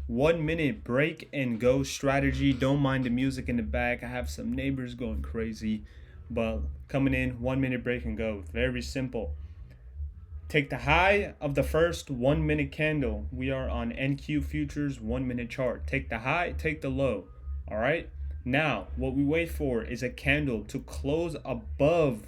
1 minute break and go strategy. Don't mind the music in the back. I have some neighbors going crazy, but coming in, 1 minute break and go. Very simple. Take the high of the first 1 minute candle. We are on NQ Futures 1 minute chart. Take the high, take the low. All right. Now, what we wait for is a candle to close above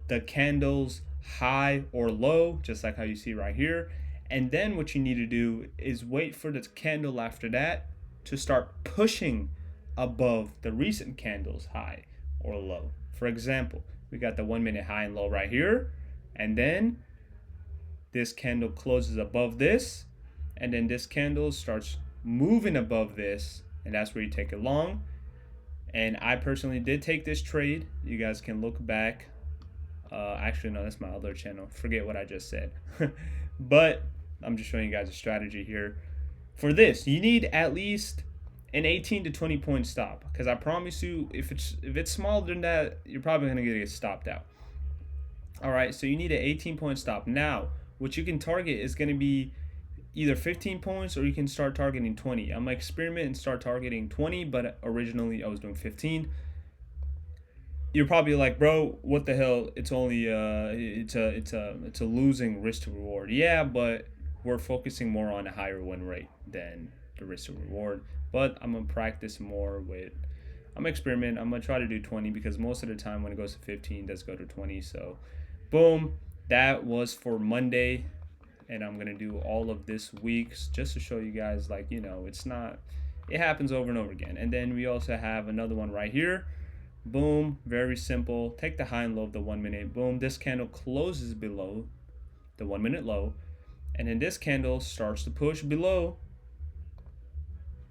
the candle's high or low, just like how you see right here. And then what you need to do is wait for the candle after that to start pushing above the recent candle's high or low. For example, we got the 1 minute high and low right here. And then this candle closes above this, and then this candle starts moving above this, and that's where you take it long. And I personally did take this trade. You guys can look back. Actually, no, that's my other channel. Forget what I just said. But I'm just showing you guys a strategy here. For this, you need at least an 18 to 20 point stop, because I promise you, if it's smaller than that, you're probably gonna get stopped out. All right, so you need an 18 point stop. Now, what you can target is going to be either 15 points, or you can start targeting 20. I'm gonna experiment and start targeting 20, but originally I was doing 15. You're probably like, bro, what the hell? It's only it's a losing risk to reward. Yeah, but we're focusing more on a higher win rate than the risk to reward. But I'm gonna practice more with. I'm gonna experiment. I'm gonna try to do 20, because most of the time when it goes to 15, it does go to 20. So, boom, that was for Monday, and I'm gonna do all of this week just to show you guys, like, it's not. It happens over and over again. And then we also have another one right here. Boom, very simple. Take the high and low of the 1 minute. Boom, this candle closes below the 1 minute low, and then this candle starts to push below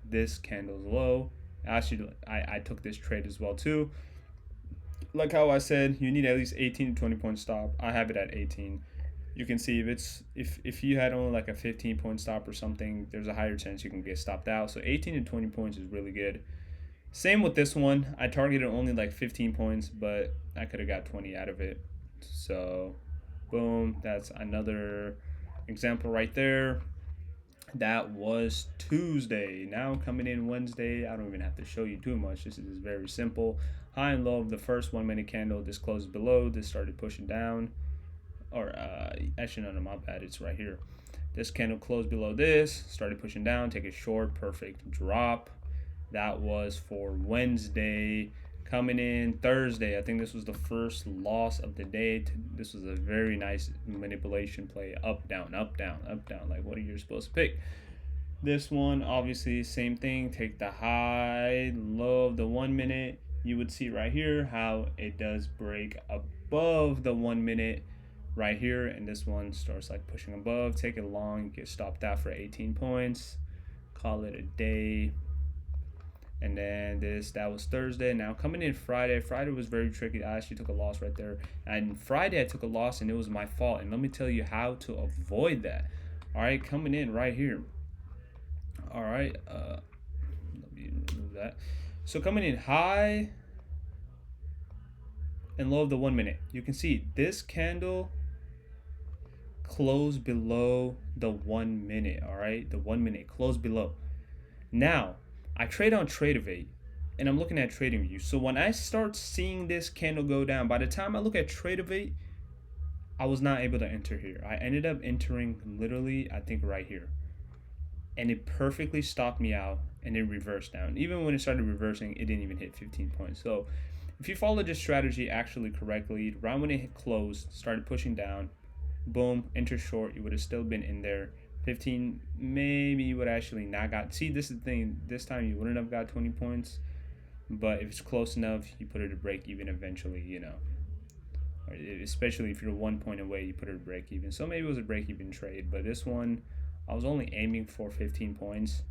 this candle's low. Actually, I took this trade as well too. Like how I said, you need at least 18 to 20 point stop. I have it at 18. You can see if you had only like a 15 point stop or something, there's a higher chance you can get stopped out. So 18 to 20 points is really good. Same with this one. I targeted only like 15 points, but I could have got 20 out of it. So, boom, that's another example right there. That was Tuesday. Now coming in Wednesday, I don't even have to show you too much. This is very simple. High and low of the first 1 minute candle. This closed below. This started pushing down. Or actually, no, my bad. It's right here. This candle closed below this, started pushing down. Take a short, perfect drop. That was for Wednesday. Coming in Thursday, I think this was the first loss of the day. This was a very nice manipulation play. Up, down, up, down, up, down. Like, what are you supposed to pick? This one, obviously, same thing. Take the high, low of the 1 minute. You would see right here how it does break above the 1 minute right here. And this one starts like pushing above. Take it long, get stopped out for 18 points. Call it a day. And then that was Thursday. Now coming in Friday was very tricky. I actually took a loss right there. And Friday I took a loss, and it was my fault. And let me tell you how to avoid that. All right, coming in right here. All right, let me remove that. So coming in high and low of the 1 minute. You can see this candle closed below the 1 minute. All right, the 1 minute closed below. Now, I trade on Tradeovate, and I'm looking at TradingView. So when I start seeing this candle go down, by the time I look at Tradeovate, I was not able to enter here. I ended up entering literally, I think, right here. And it perfectly stopped me out, and it reversed down. Even when it started reversing, it didn't even hit 15 points. So if you follow this strategy actually correctly, right when it hit closed, started pushing down, boom, enter short, you would have still been in there. 15, maybe you would actually not got. See, this is the thing. This time you wouldn't have got 20 points, but if it's close enough, you put it to break even eventually. Or especially if you're 1 point away, you put it to break even. So maybe it was a break even trade, but this one, I was only aiming for 15 points.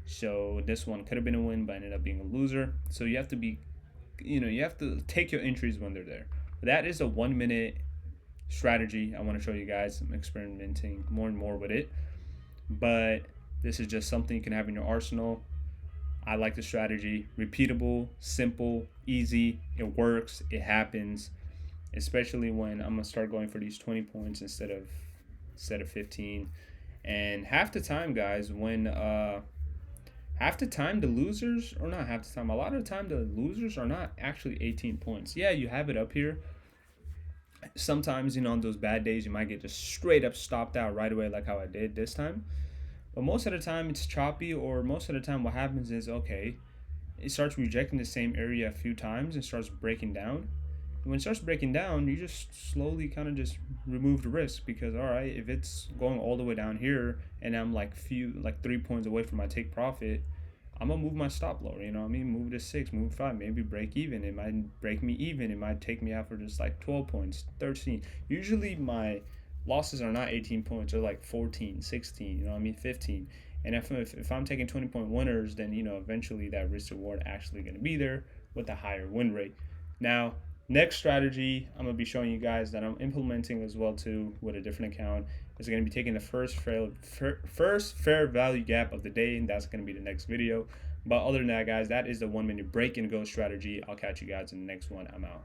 So this one could have been a win, but ended up being a loser. So you have to be, you have to take your entries when they're there. That is a 1 minute strategy I want to show you guys. I'm experimenting more and more with it, but this is just something you can have in your arsenal. I like the strategy. Repeatable, simple, easy. It works. It happens, especially when I'm gonna start going for these 20 points instead of 15. And half the time, guys, when half the time the losers, or not half the time, a lot of the time the losers are not actually 18 points. Yeah, you have it up here. Sometimes, on those bad days, you might get just straight up stopped out right away, like how I did this time. But most of the time, it's choppy, or most of the time, what happens is, okay, it starts rejecting the same area a few times and starts breaking down. And when it starts breaking down, you just slowly kind of just remove the risk, because all right, if it's going all the way down here and I'm like 3 points away from my take profit, I'm gonna move my stop lower. You know what I mean? Move to 6, move 5, maybe break even. It might break me even. It might take me out for just like 12 points, 13. Usually my losses are not 18 points, they're like 14, 16. You know what I mean? 15. And if I'm taking 20-point winners, then eventually that risk reward actually gonna be there with a higher win rate. Now, next strategy I'm gonna be showing you guys that I'm implementing as well too with a different account is going to be taking the first fair value gap of the day, and that's going to be the next video. But other than that, guys, that is the 1 minute break and go strategy. I'll catch you guys in the next one. I'm out.